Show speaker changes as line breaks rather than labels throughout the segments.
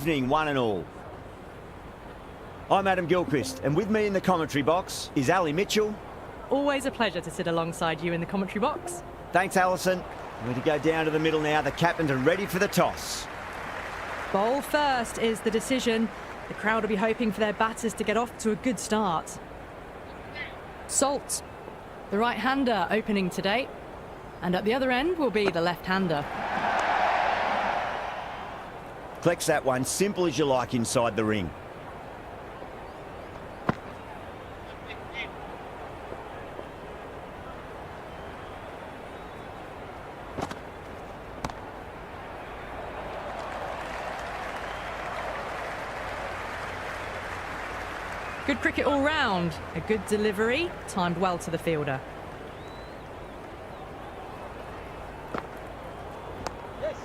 evening, one and all. I'm Adam Gilchrist, and with me in the commentary box is Ali Mitchell.
Always a pleasure to sit alongside you in the commentary box.
Thanks, Alison. We're to go down to the middle now. The captains are ready for the toss.
Bowl first is the decision. The crowd will be hoping for their batters to get off to a good start. Salt, the right-hander opening today. And at the other end will be the left-hander.
Collects that one, simple as you like inside the ring.
Good cricket all round. A good delivery, timed well to the fielder.
Yes.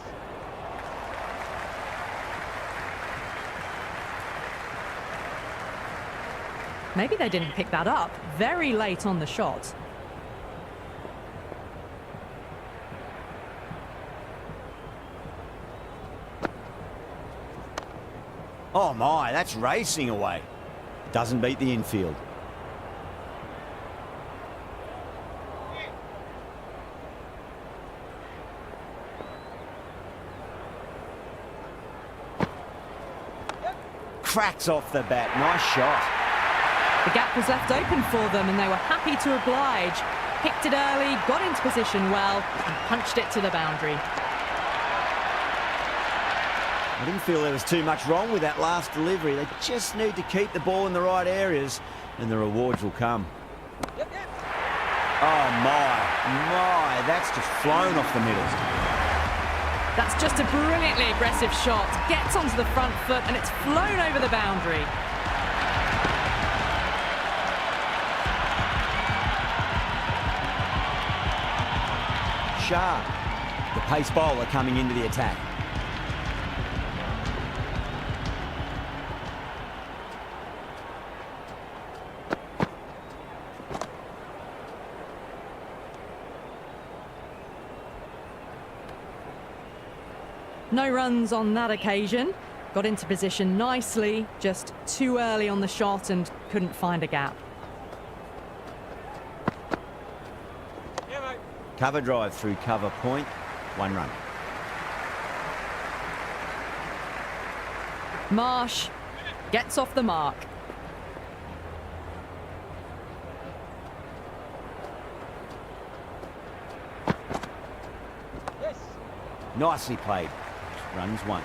Maybe they didn't pick that up. Very late on the shot.
Oh my, that's racing away. Doesn't beat the infield. Cracks off the bat. Nice shot.
The gap was left open for them and they were happy to oblige. Picked it early, got into position well and punched it to the boundary.
I didn't feel there was too much wrong with that last delivery. They just need to keep the ball in the right areas and the rewards will come.
Yep.
Oh my, that's just flown off the middle.
That's just a brilliantly aggressive shot. Gets onto the front foot and it's flown over the boundary.
Sharp. The pace bowler coming into the attack.
No runs on that occasion. Got into position nicely, just too early on the shot and couldn't find a gap.
Yeah, mate.
Cover drive through cover point. 1 run.
Marsh gets off the mark.
Yes.
Nicely played. Runs 1.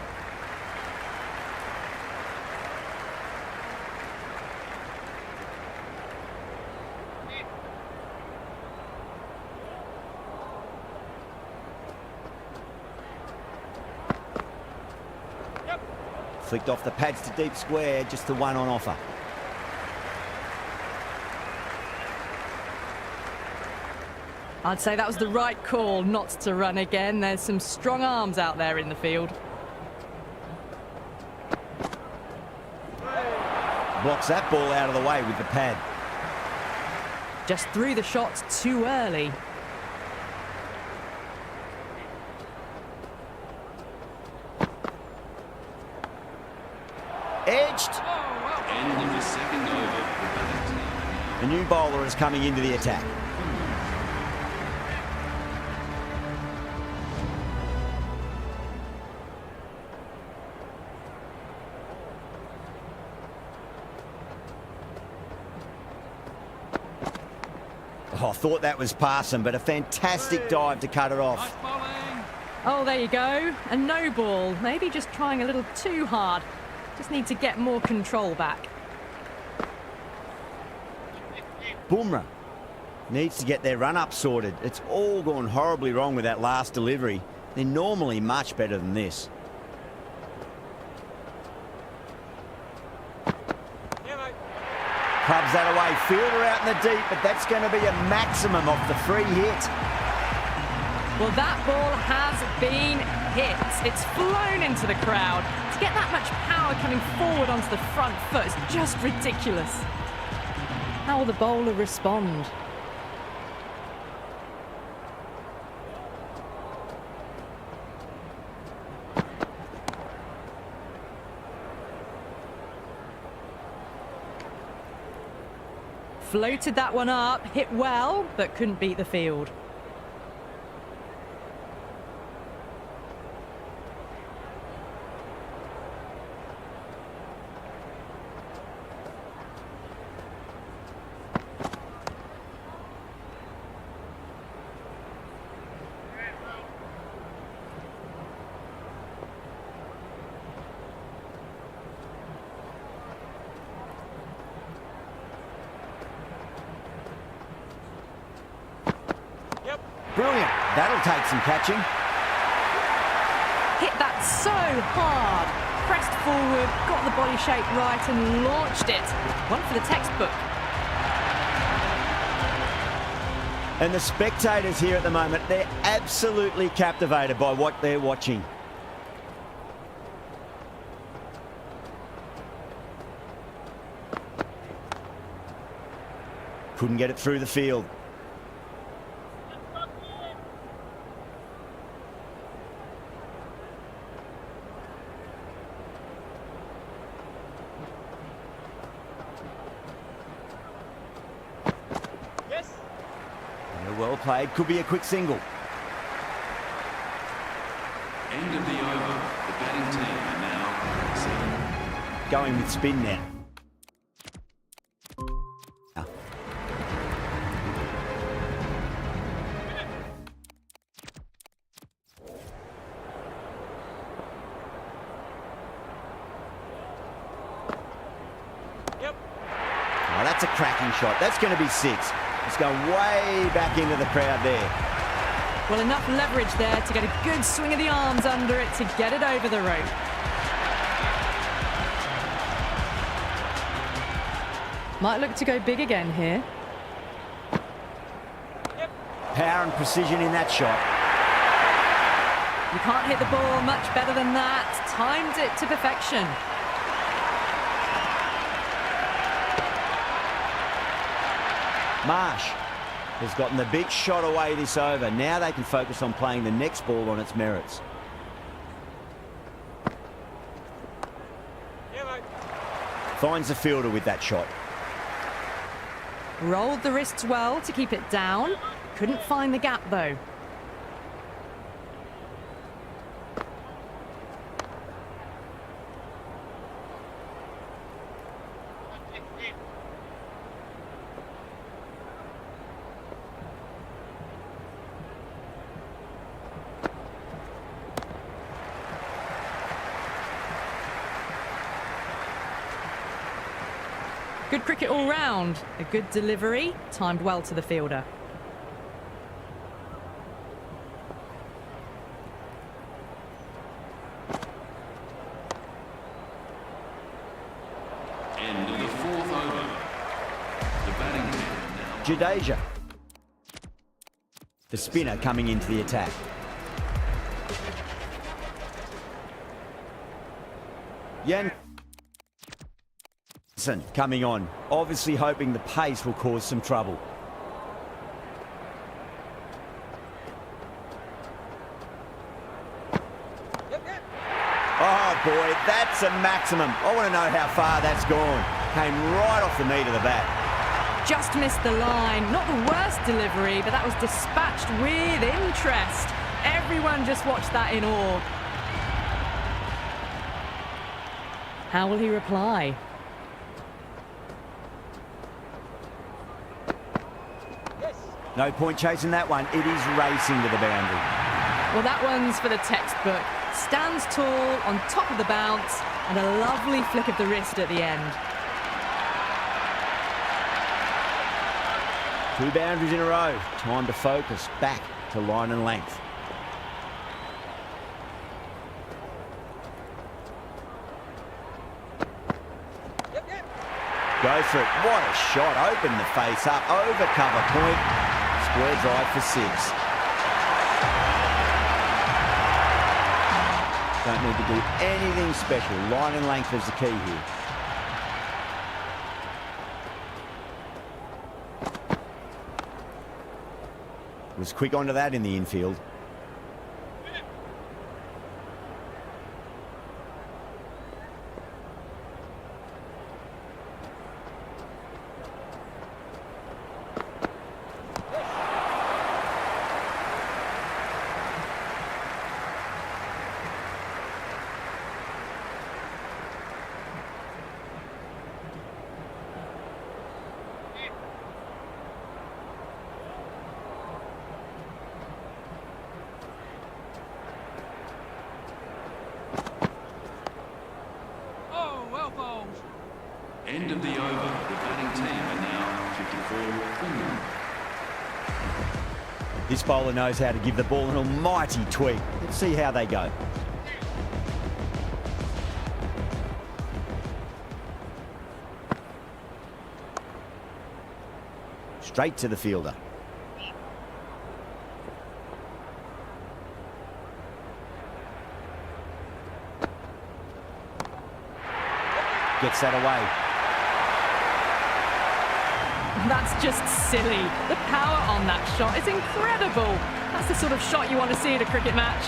Yep.
Flicked off the pads to deep square, just the 1 on offer.
I'd say that was the right call not to run again. There's some strong arms out there in the field.
Blocks that ball out of the way with the pad.
Just threw the shot too early.
Edged.
End of the second over.
The new bowler is coming into the attack. Oh, I thought that was passing, but a fantastic dive to cut it off.
Oh, there you go. A no ball. Maybe just trying a little too hard. Just need to get more control back.
Bumrah needs to get their run-up sorted. It's all gone horribly wrong with that last delivery. They're normally much better than this. Clubs that away, fielder out in the deep, but that's going to be a maximum off the free hit.
Well, that ball has been hit. It's flown into the crowd. To get that much power coming forward onto the front foot is just ridiculous. How will the bowler respond? Floated that one up, hit well, but couldn't beat the field.
Brilliant. That'll take some catching.
Hit that so hard. Pressed forward, got the body shape right and launched it. One for the textbook.
And the spectators here at the moment, they're absolutely captivated by what they're watching. Couldn't get it through the field. Well played, could be a quick single.
End of the over. The batting team are now 7.
Going with spin now. Oh, that's a cracking shot. That's going to be 6. It's going way back into the crowd there.
Well, enough leverage there to get a good swing of the arms under it to get it over the rope. Might look to go big again here.
Power and precision in that shot.
You can't hit the ball much better than that. Timed it to perfection.
Marsh has gotten the big shot away this over. Now they can focus on playing the next ball on its merits. Finds the fielder with that shot.
Rolled the wrists well to keep it down. Couldn't find the gap though. Good cricket all round. A good delivery, timed well to the fielder.
End of the 4th over. The batting team now.
Jadeja. The spinner coming into the attack. Yen coming on, obviously hoping the pace will cause some trouble. Oh boy, that's a maximum. I want to know how far that's gone. Came right off the meat of the bat.
Just missed the line. Not the worst delivery, but that was dispatched with interest. Everyone just watched that in awe. How will he reply?
No point chasing that one. It is racing to the boundary.
Well, that one's for the textbook. Stands tall, on top of the bounce, and a lovely flick of the wrist at the end.
2 boundaries in a row. Time to focus back to line and length. Go for it. What a shot. Open the face up. Over cover point. Square drive for 6. Don't need to do anything special. Line and length is the key here. Was quick onto that in the infield.
end of the over. The batting team are now 54 for none.
This bowler knows how to give the ball an almighty tweak. Let's see how they go. Straight to the fielder. Gets that away.
That's just silly. The power on that shot is incredible. That's the sort of shot you want to see at a cricket match.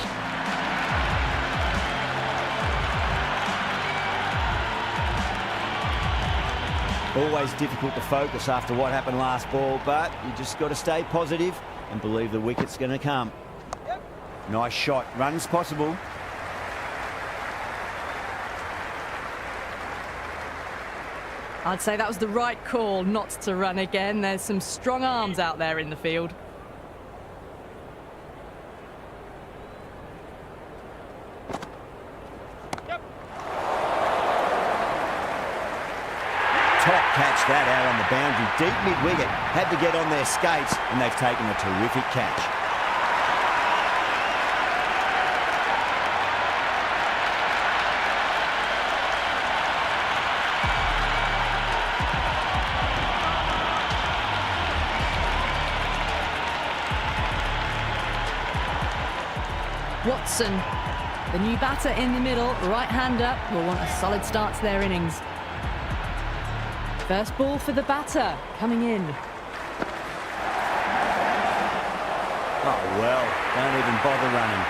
Always difficult to focus after what happened last ball, but you just got to stay positive and believe the wicket's going to come. Nice shot. Runs possible.
I'd say that was the right call not to run again. There's some strong arms out there in the field.
Top catch that out on the boundary. Deep mid-wicket. Had to get on their skates, and they've taken a terrific catch.
Watson, the new batter in the middle, right-hander, will want a solid start to their innings. First ball for the batter, coming in.
Oh, well, don't even bother running.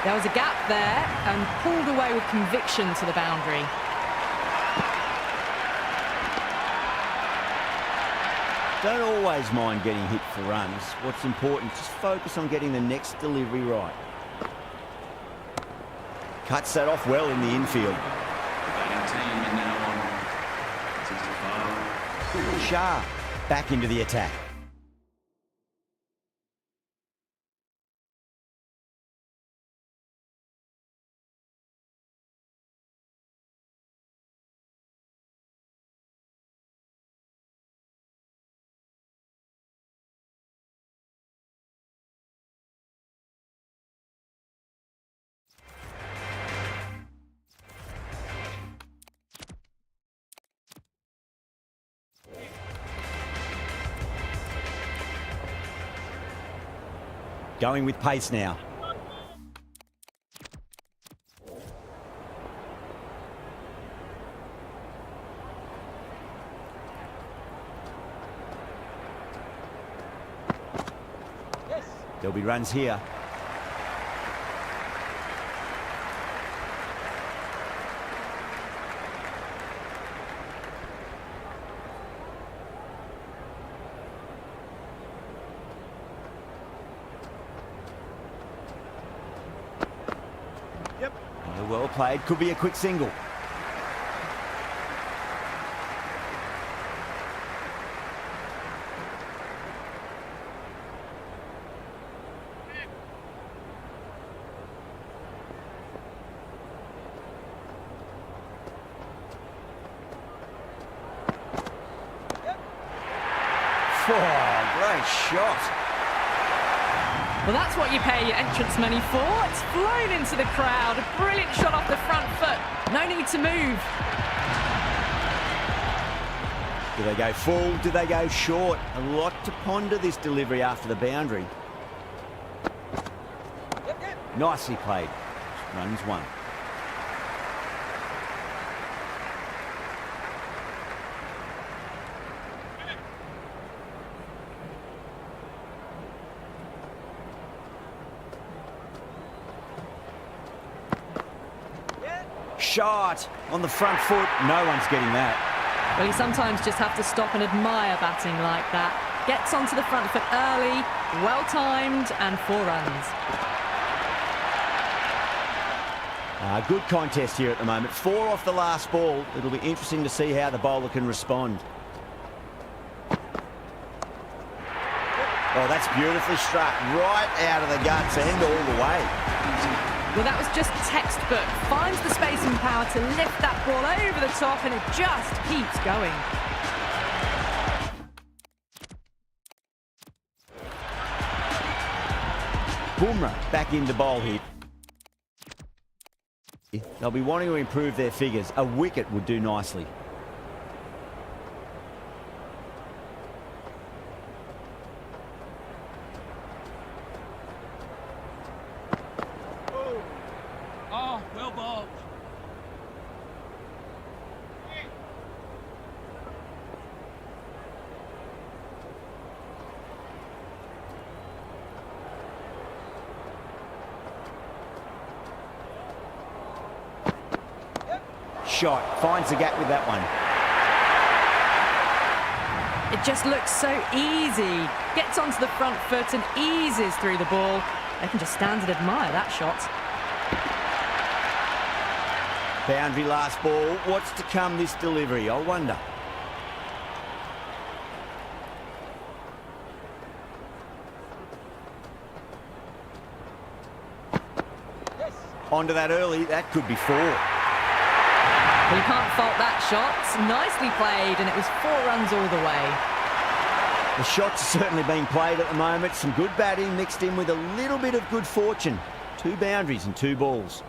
There was a gap there and pulled away with conviction to the boundary.
Don't always mind getting hit for runs. What's important, just focus on getting the next delivery right. Cuts that off well in the infield.
The batting team are now on 65.
Shah back into the attack. Going with pace now.
Yes.
There'll be runs here. Well played, could be a quick single. Oh, great shot.
Well, that's what you pay your entrance money for. It's flown into the crowd. A brilliant shot off the front foot. No need to move.
Do they go full? Do they go short? A lot to ponder this delivery after the boundary. Nicely played. Runs one. Shot on the front foot. No one's getting that.
Well, you sometimes just have to stop and admire batting like that. Gets onto the front foot early, well-timed, and 4 runs.
Good contest here at the moment. 4 off the last ball. It'll be interesting to see how the bowler can respond. Oh, that's beautifully struck. Right out of the guts and all the way.
Well, that was just textbook. Finds the space and power to lift that ball over the top, and it just keeps going.
Bumrah back into bowl here. They'll be wanting to improve their figures. A wicket would do nicely.
Oh, well bowled.
Shot. Finds the gap with that one.
It just looks so easy. Gets onto the front foot and eases through the ball. They can just stand and admire that shot.
Boundary last ball. What's to come this delivery? I wonder.
Yes.
Onto that early. That could be 4.
Well, you can't fault that shot. Nicely played, and it was 4 runs all the way.
The shots are certainly being played at the moment. Some good batting mixed in with a little bit of good fortune. 2 boundaries and 2 balls.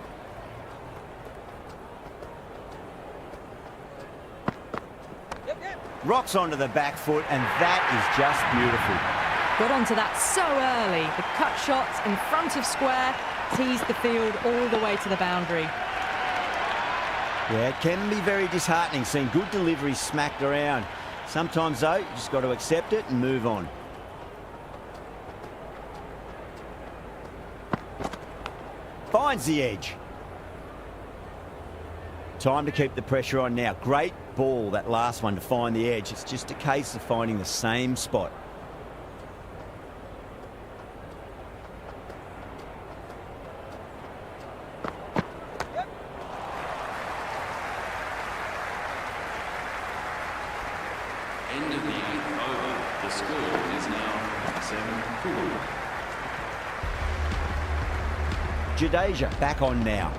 Yep, yep.
Rocks onto the back foot, and that is just beautiful.
Got onto that so early. The cut shot in front of square teased the field all the way to the boundary.
Yeah, it can be very disheartening seeing good deliveries smacked around. Sometimes, though, you just got to accept it and move on. Finds the edge. Time to keep the pressure on now. Great ball, that last one, to find the edge. It's just a case of finding the same spot.
End of the 8th over. The score is now 7-4.
Jadeja back on now.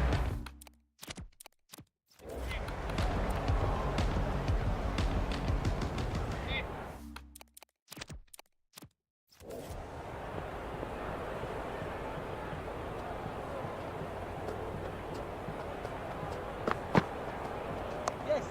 Yes.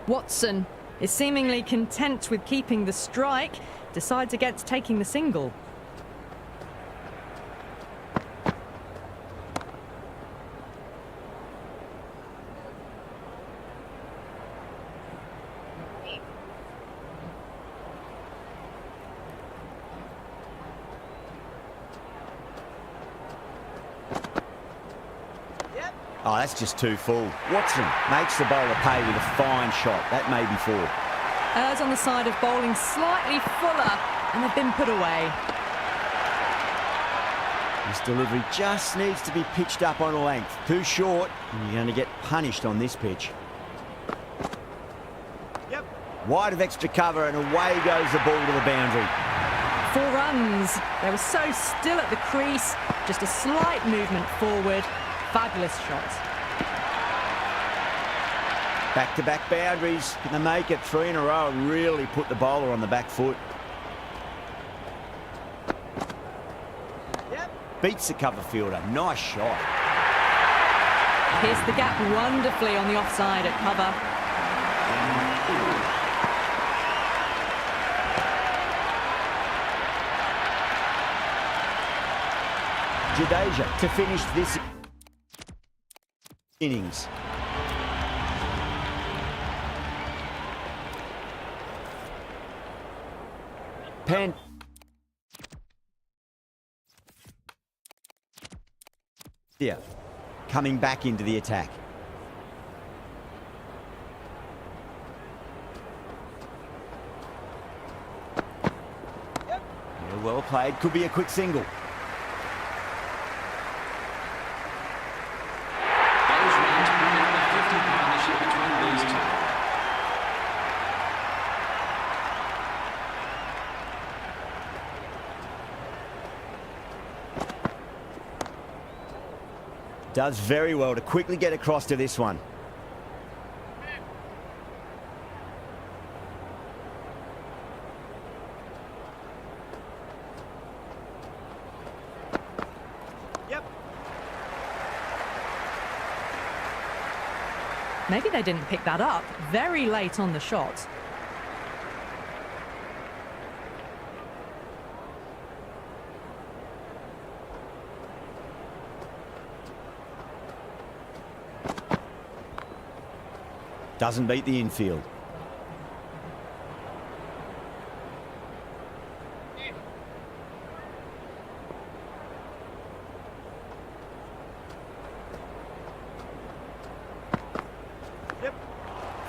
Watson is seemingly content with keeping the strike, decides against taking the single.
Oh, that's just too full. Watson makes the bowler pay with a fine shot. That may be 4.
Errs on the side of bowling slightly fuller, and they've been put away.
This delivery just needs to be pitched up on a length. Too short, and you're going to get punished on this pitch.
Yep.
Wide of extra cover, and away goes the ball to the boundary.
4 runs. They were so still at the crease, just a slight movement forward. Fabulous shot.
Back-to-back boundaries. Can they make it 3 in a row and really put the bowler on the back foot?
Yep.
Beats the cover fielder. Nice shot.
Pierced the gap wonderfully on the offside at cover.
Jadeja to finish this innings. Pan. Yeah, coming back into the attack. well played. Could be a quick single.
Those runs bring out the 50 partnership between these two.
Does very well to quickly get across to this one.
Maybe they didn't pick that up. Very late on the shot.
Doesn't beat the infield.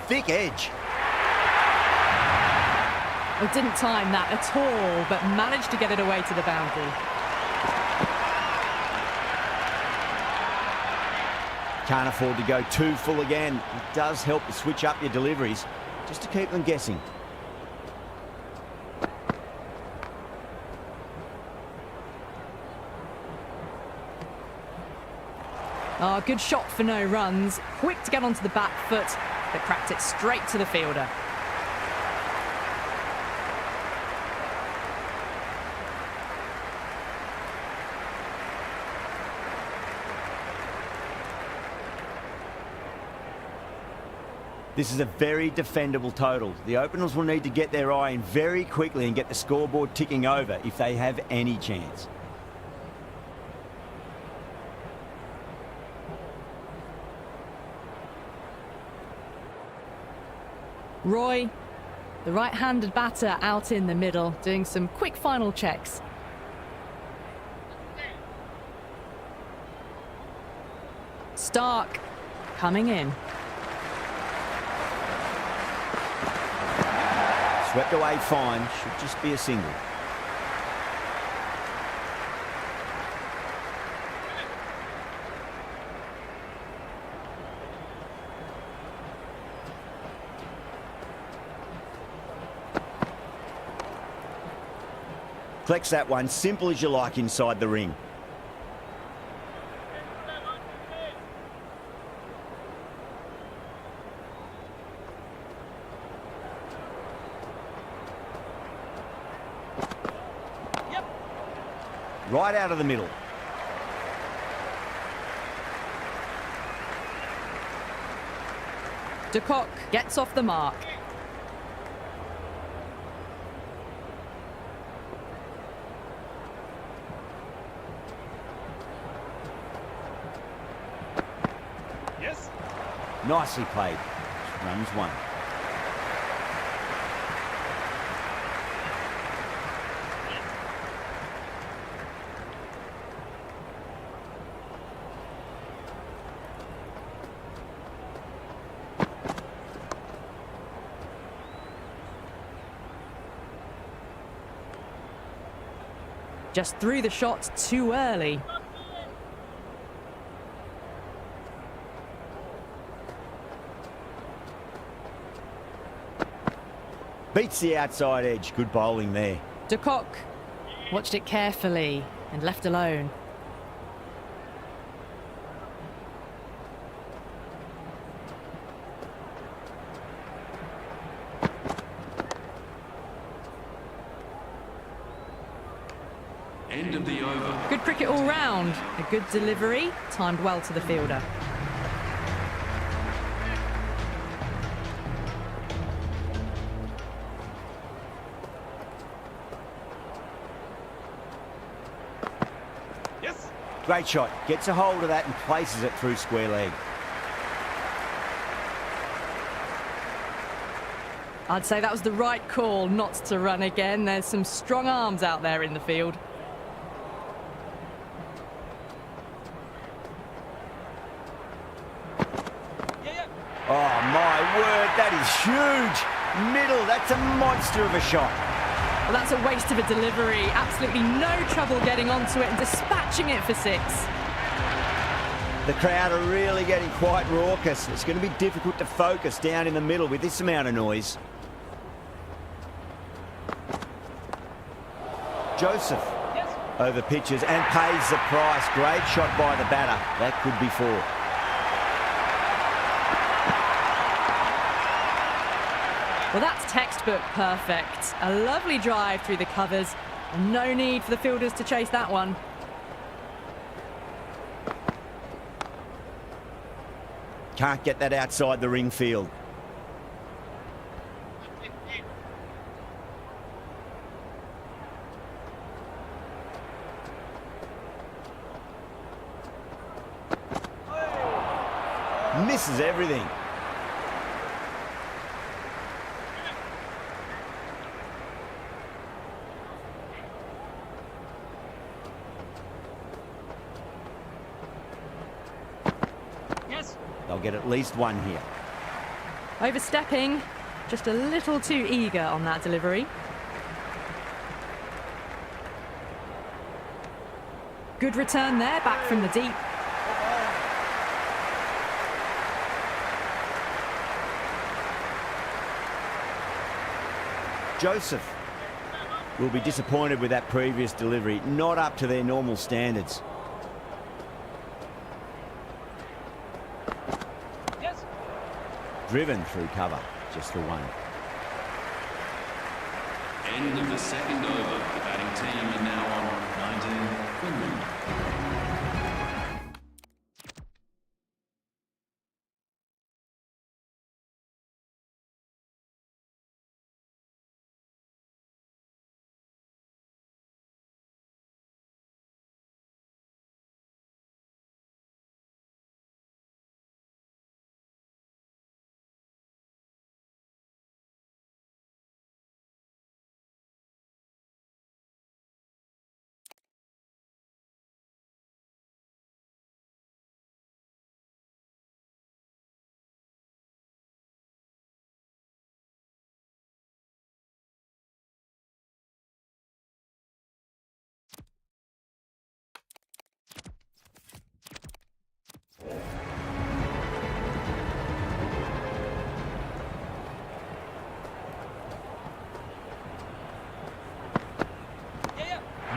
Thick edge.
Well, didn't time that at all, but managed to get it away to the boundary.
Can't afford to go too full again. It does help to switch up your deliveries, just to keep them guessing.
Oh, good shot for no runs. Quick to get onto the back foot, but cracked it straight to the fielder.
This is a very defendable total. The openers will need to get their eye in very quickly and get the scoreboard ticking over if they have any chance.
Roy, the right-handed batter out in the middle, doing some quick final checks. Stark coming in.
Swept away fine, should just be a single. Collects that one, simple as you like inside the ring. Right out of the middle.
De Kock gets off the mark.
Yes.
Nicely played. Runs one.
Just threw the shot too early.
Beats the outside edge. Good bowling there.
De Kock watched it carefully and left alone.
End of the over.
Good cricket all round. A good delivery, timed well to the fielder.
Yes.
Great shot. Gets a hold of that and places it through square leg.
I'd say that was the right call not to run again. There's some strong arms out there in the field.
Oh, my word, that is huge. Middle, that's a monster of a shot.
Well, that's a waste of a delivery. Absolutely no trouble getting onto it and dispatching it for 6.
The crowd are really getting quite raucous. It's going to be difficult to focus down in the middle with this amount of noise. Joseph over pitches and pays the price. Great shot by the batter. That could be 4.
Well, that's textbook perfect. A lovely drive through the covers. And no need for the fielders to chase that one.
Can't get that outside the ring field. Misses everything. They'll get at least 1 here.
Overstepping, just a little too eager on that delivery. Good return there, back from the deep.
Joseph will be disappointed with that previous delivery. Not up to their normal standards. Driven through cover, just the 1.
End of the 2nd over. The batting team are now on 19 Finland.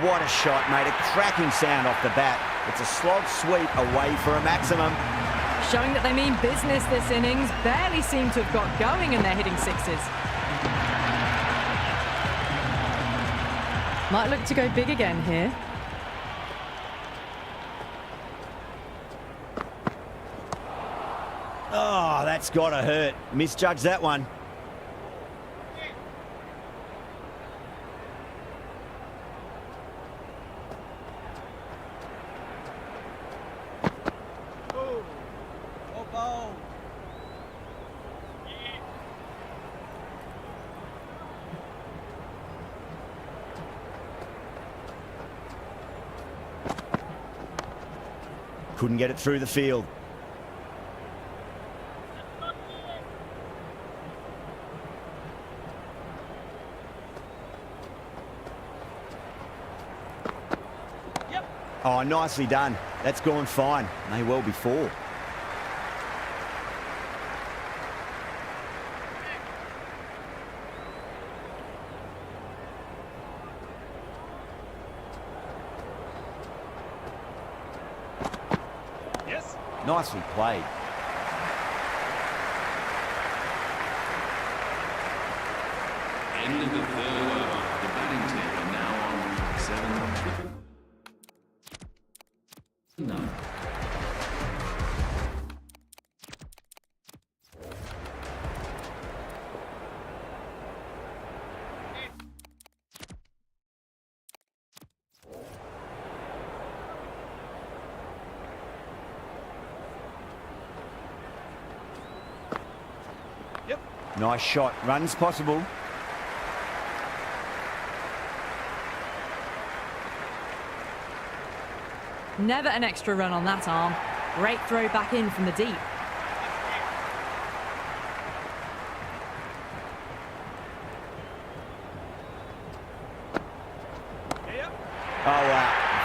What a shot, made a cracking sound off the bat. It's a slog sweep away for a maximum.
Showing that they mean business this innings. Barely seem to have got going and they're hitting 6s. Might look to go big again here.
Oh, that's got to hurt. Misjudged that one. Couldn't get it through the field. Oh, nicely done. That's gone fine. May well be 4. Nicely played.
End of the 3rd over. The batting team are now on 7. No.
Nice shot. Runs possible.
Never an extra run on that arm. Great throw back in from the deep.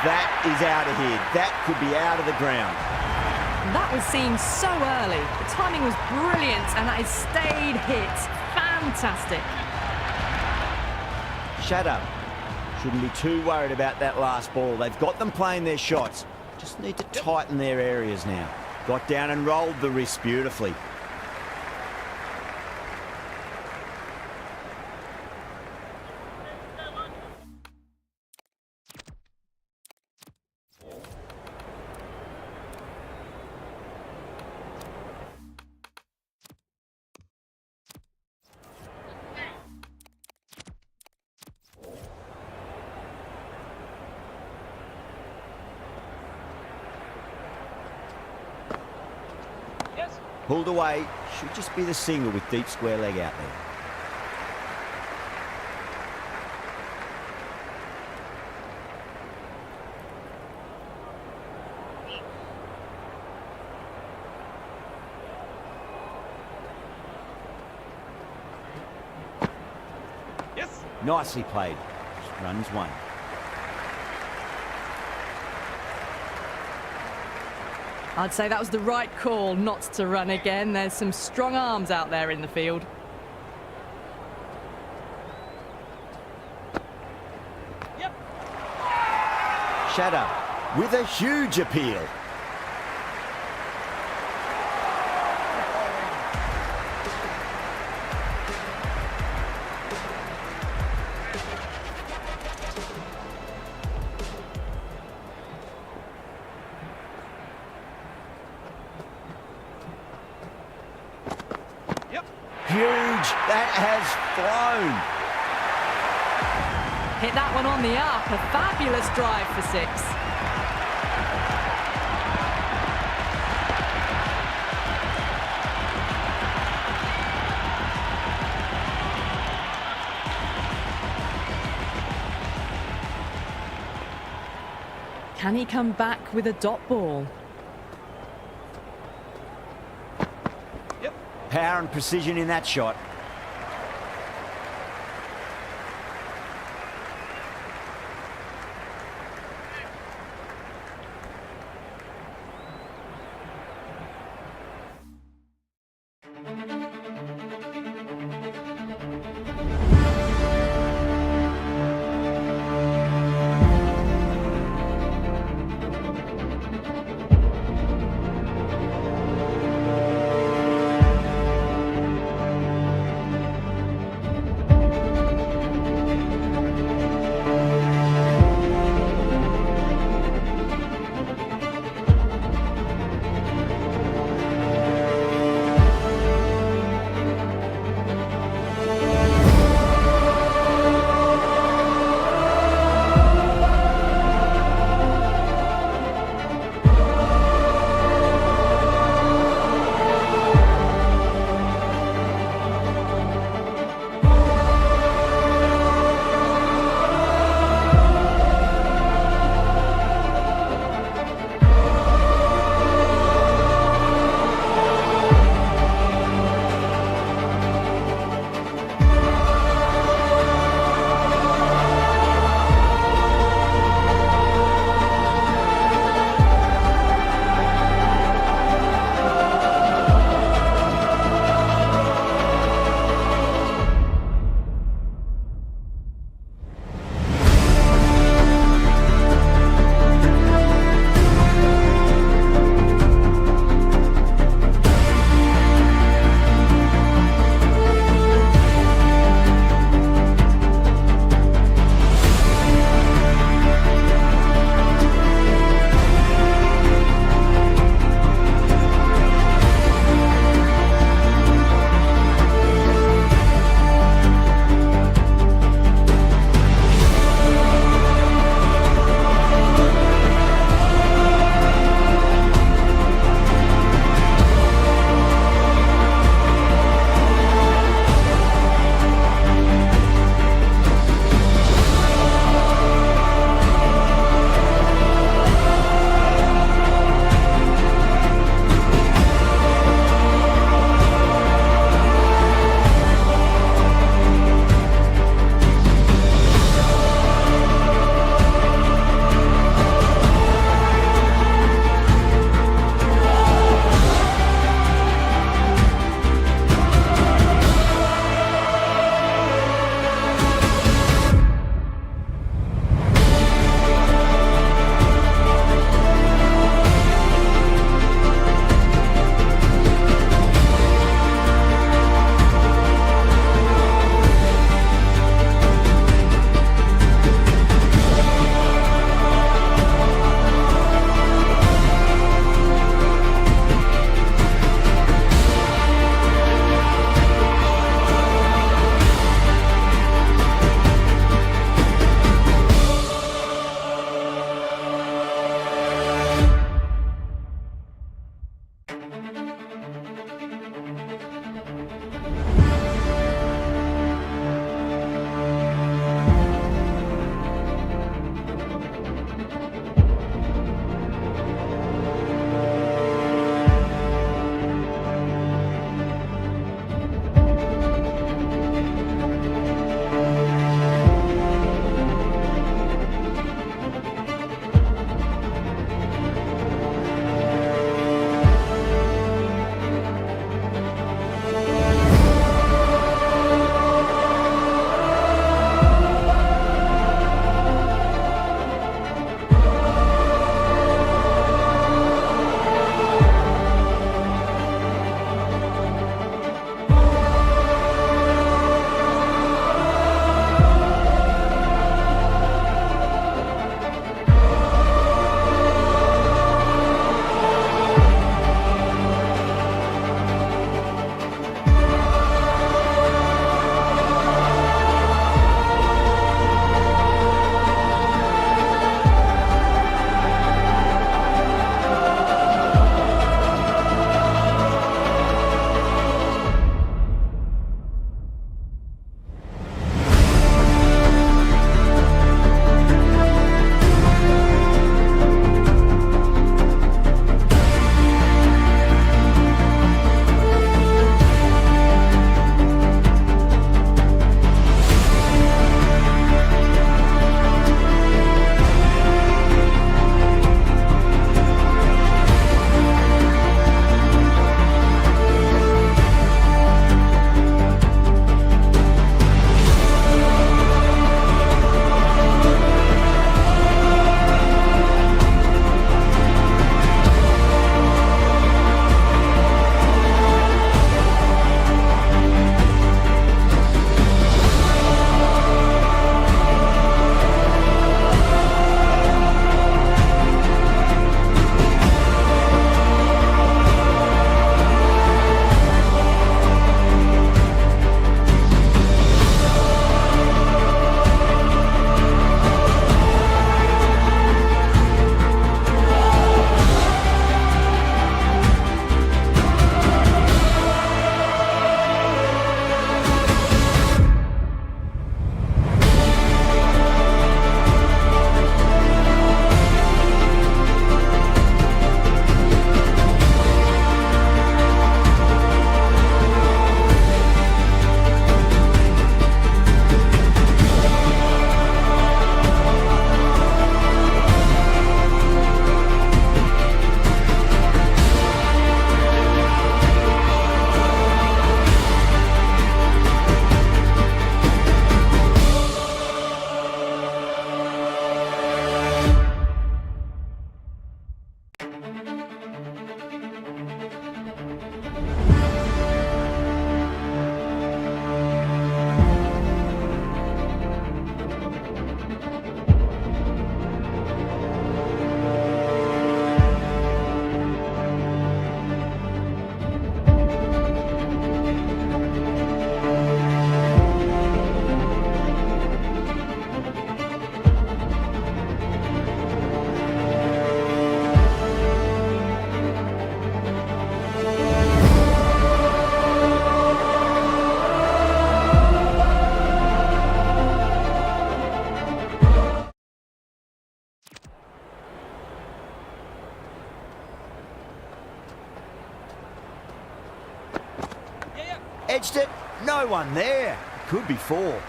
That is out of here. That could be out of the ground.
That was seen so early. The timing was brilliant and that has stayed hit. Fantastic.
Shut up. Shouldn't be too worried about that last ball. They've got them playing their shots. Just need to tighten their areas now. Got down and rolled the wrist beautifully. Pulled away, should just be the single with deep square leg out there.
Yes.
Nicely played. Runs one.
I'd say that was the right call not to run again. There's some strong arms out there in the field.
Yep.
Shut up. With a huge appeal. Huge. That has flown.
Hit that one on the up. A fabulous drive for six. Can he come back with a dot ball?
Power and precision in that shot. Edged it. No one there. Could be 4.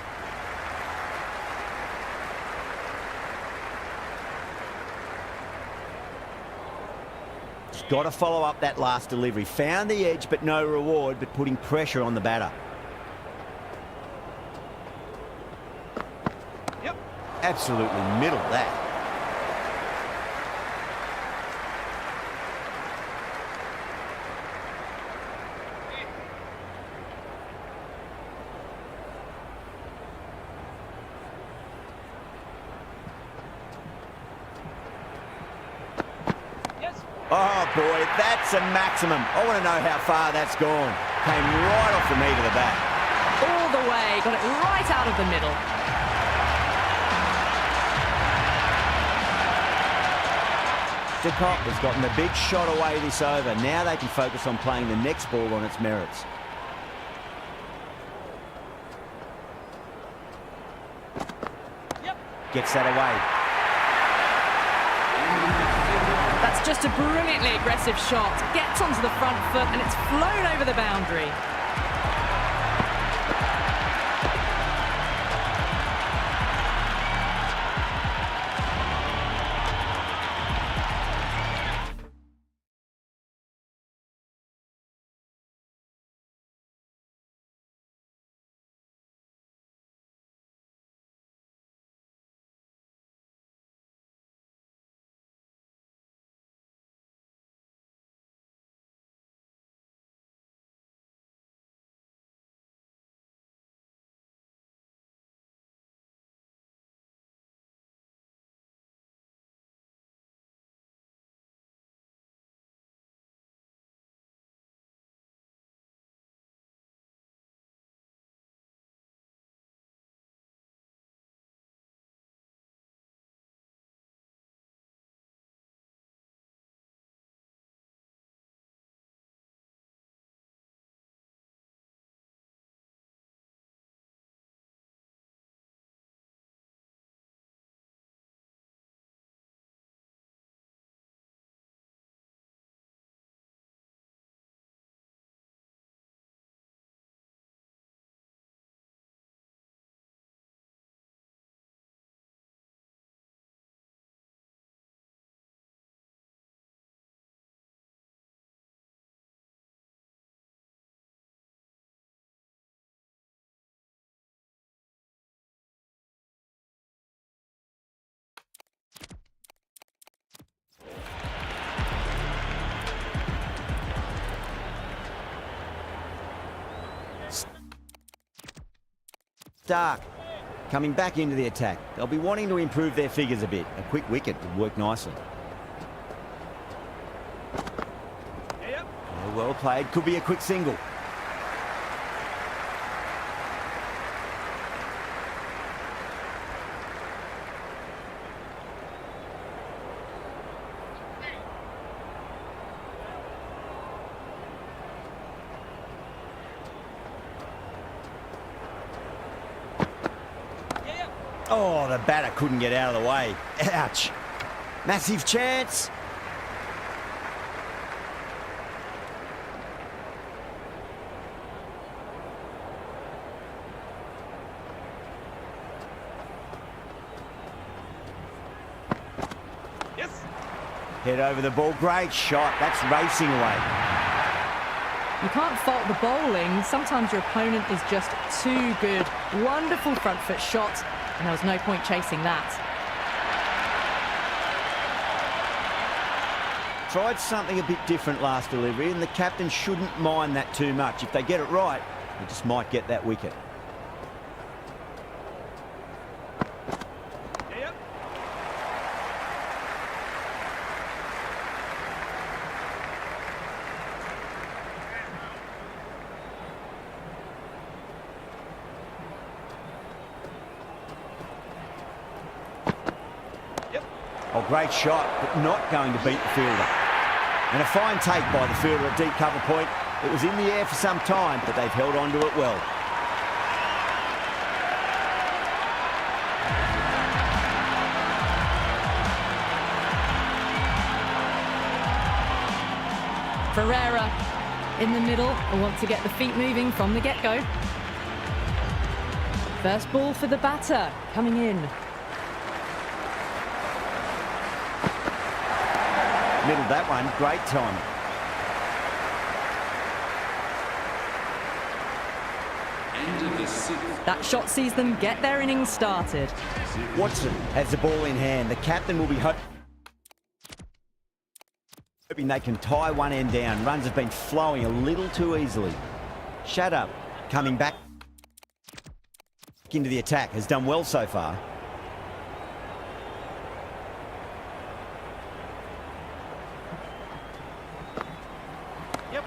Just got to follow up that last delivery. Found the edge, but no reward, but putting pressure on the batter.
Yep.
Absolutely middle that. Oh, boy, that's a maximum. I want to know how far that's gone. Came right off the meat of the bat.
All the way, got it right out of the middle.
De Kock has gotten the big shot away this over. Now they can focus on playing the next ball on its merits.
Yep.
Gets that away.
That's just a brilliantly aggressive shot. Gets onto the front foot and it's flown over the boundary.
Stark coming back into the attack. They'll be wanting to improve their figures a bit. A quick wicket would work nicely.
Yep.
Oh, well played. Could be a quick single. Oh, the batter couldn't get out of the way. Ouch. Massive chance.
Yes.
Head over the ball. Great shot. That's racing away.
You can't fault the bowling. Sometimes your opponent is just too good. Wonderful front foot shot, and there was no point chasing that.
Tried something a bit different last delivery, and the captain shouldn't mind that too much. If they get it right, they just might get that wicket.
Yep.
Oh, great shot, but not going to beat the fielder. And a fine take by the fielder at deep cover point. It was in the air for some time, but they've held on to it well.
Ferreira In the middle, I want to get the feet moving from the get-go. First ball for the batter, coming in.
Middled that one, great timing.
End of the sixth.
That shot sees them get their innings started.
Watson has the ball in hand. The captain will be hoping they can tie one end down. Runs have been flowing a little too easily. Shut up. Coming back into the attack. Has done well so far.
Yep.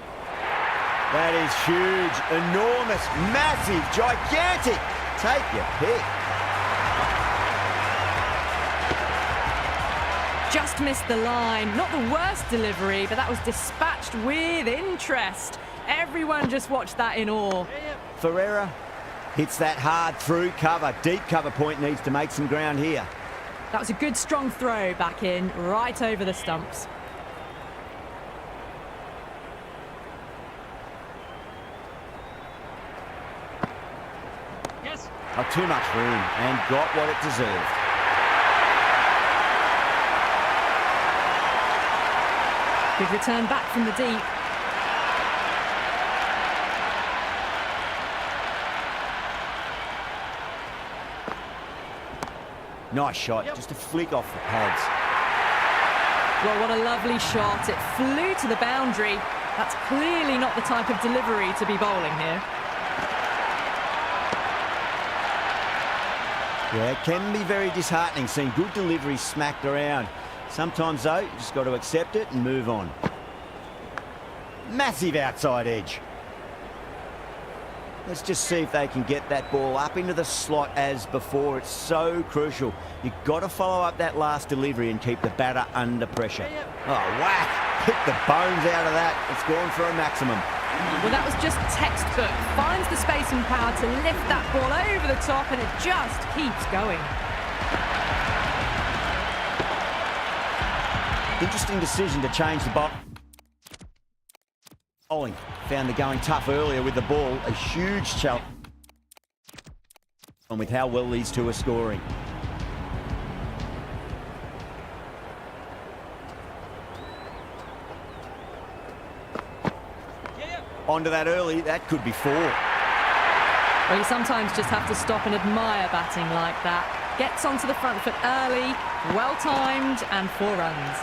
That is huge, enormous, massive, gigantic. Take your pick.
Just missed the line. Not the worst delivery, but that was dispatched with interest. Everyone just watched that in awe.
Ferreira hits that hard through cover. Deep cover point needs to make some ground here.
That was a good strong throw back in, right over the stumps.
Yes.
Oh, too much room and got what it deserved.
Good return back from the deep.
Nice shot, just a flick off the pads.
Well, what a lovely shot. It flew to the boundary. That's clearly not the type of delivery to be bowling here.
Yeah, it can be very disheartening seeing good delivery smacked around. Sometimes, though, you just got to accept it and move on. Massive outside edge. Let's just see if they can get that ball up into the slot as before. It's so crucial. You've got to follow up that last delivery and keep the batter under pressure. Oh, whack! Hit the bones out of that. It's gone for a maximum.
Well, that was just textbook. Finds the space and power to lift that ball over the top, and it just keeps going.
Interesting decision to change the bowling. Found the going tough earlier with the ball. A huge challenge. And with how well these two are scoring. Onto that early. That could be 4.
Well, you sometimes just have to stop and admire batting like that. Gets onto the front foot early, well timed, and 4 runs.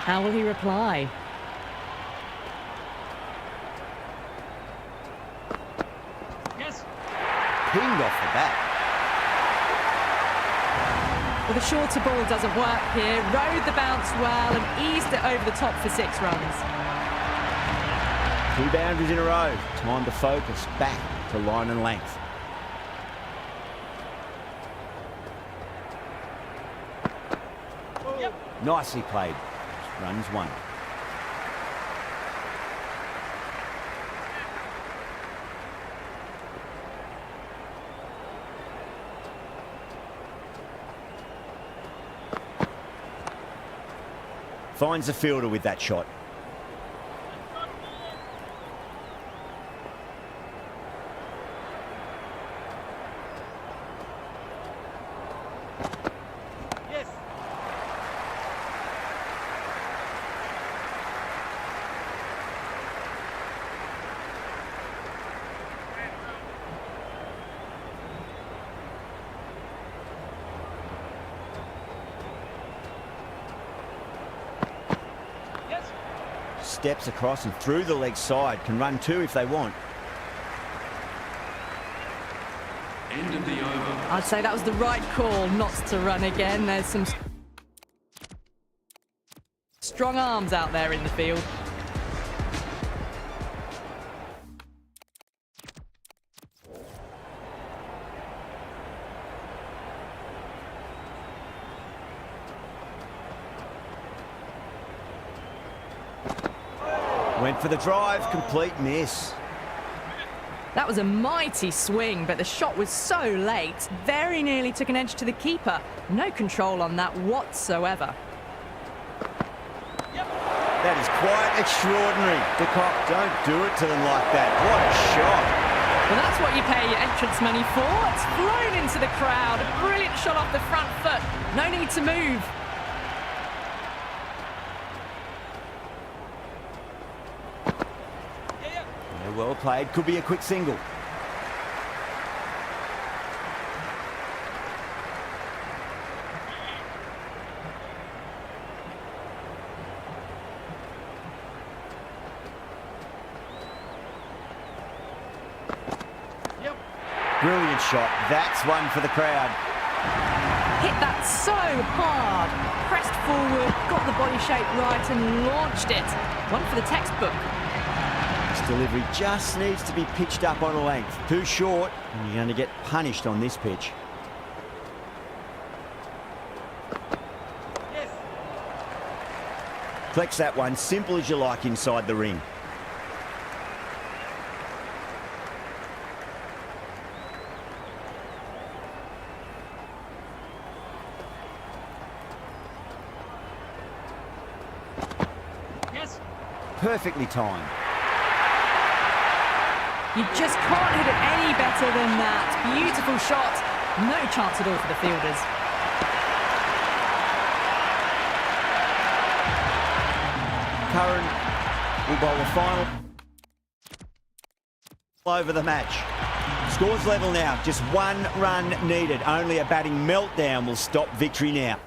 How will he reply?
Yes.
Pinged off the bat.
Well, the shorter ball doesn't work here. Rode the bounce well and eased it over the top for 6 runs.
2 boundaries in a row. Time to focus back to line and length.
Yep.
Nicely played. Runs 1. Finds the fielder with that shot.
Yes.
Steps across and through the leg side. Can run 2 if they want.
End of the over.
I'd say that was the right call not to run again. There's some strong arms out there in the field.
Went for the drive, complete miss.
That was a mighty swing, but the shot was so late. Very nearly took an edge to the keeper. No control on that whatsoever.
That is quite extraordinary. The cop, don't do it to them like that. What a shot.
Well, that's what you pay your entrance money for. It's flown into the crowd. A brilliant shot off the front foot. No need to move.
Yeah, well played. Could be a quick single. Brilliant shot. That's one for the crowd.
Hit that so hard. Pressed forward, got the body shape right and launched it. One for the textbook.
This delivery just needs to be pitched up on a length. Too short, and you're going to get punished on this pitch.
Yes.
Flex that one, simple as you like inside the ring.
Yes.
Perfectly timed.
You just can't hit it any better than that. Beautiful shot. No chance at all for the fielders.
Curran will bowl the final over the match. Scores level now. Just 1 run needed. Only a batting meltdown will stop victory now.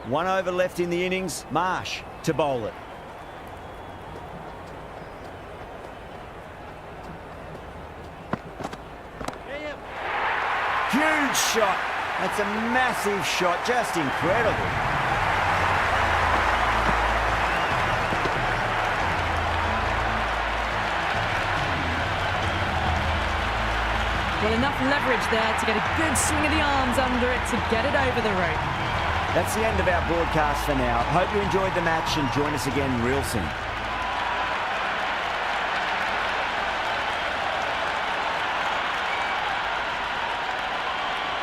1 over left in the innings. Marsh to bowl it. Huge shot. That's a massive shot. Just incredible.
Well, enough leverage there to get a good swing of the arms under it to get it over the rope.
That's the end of our broadcast for now. Hope you enjoyed the match and join us again real soon.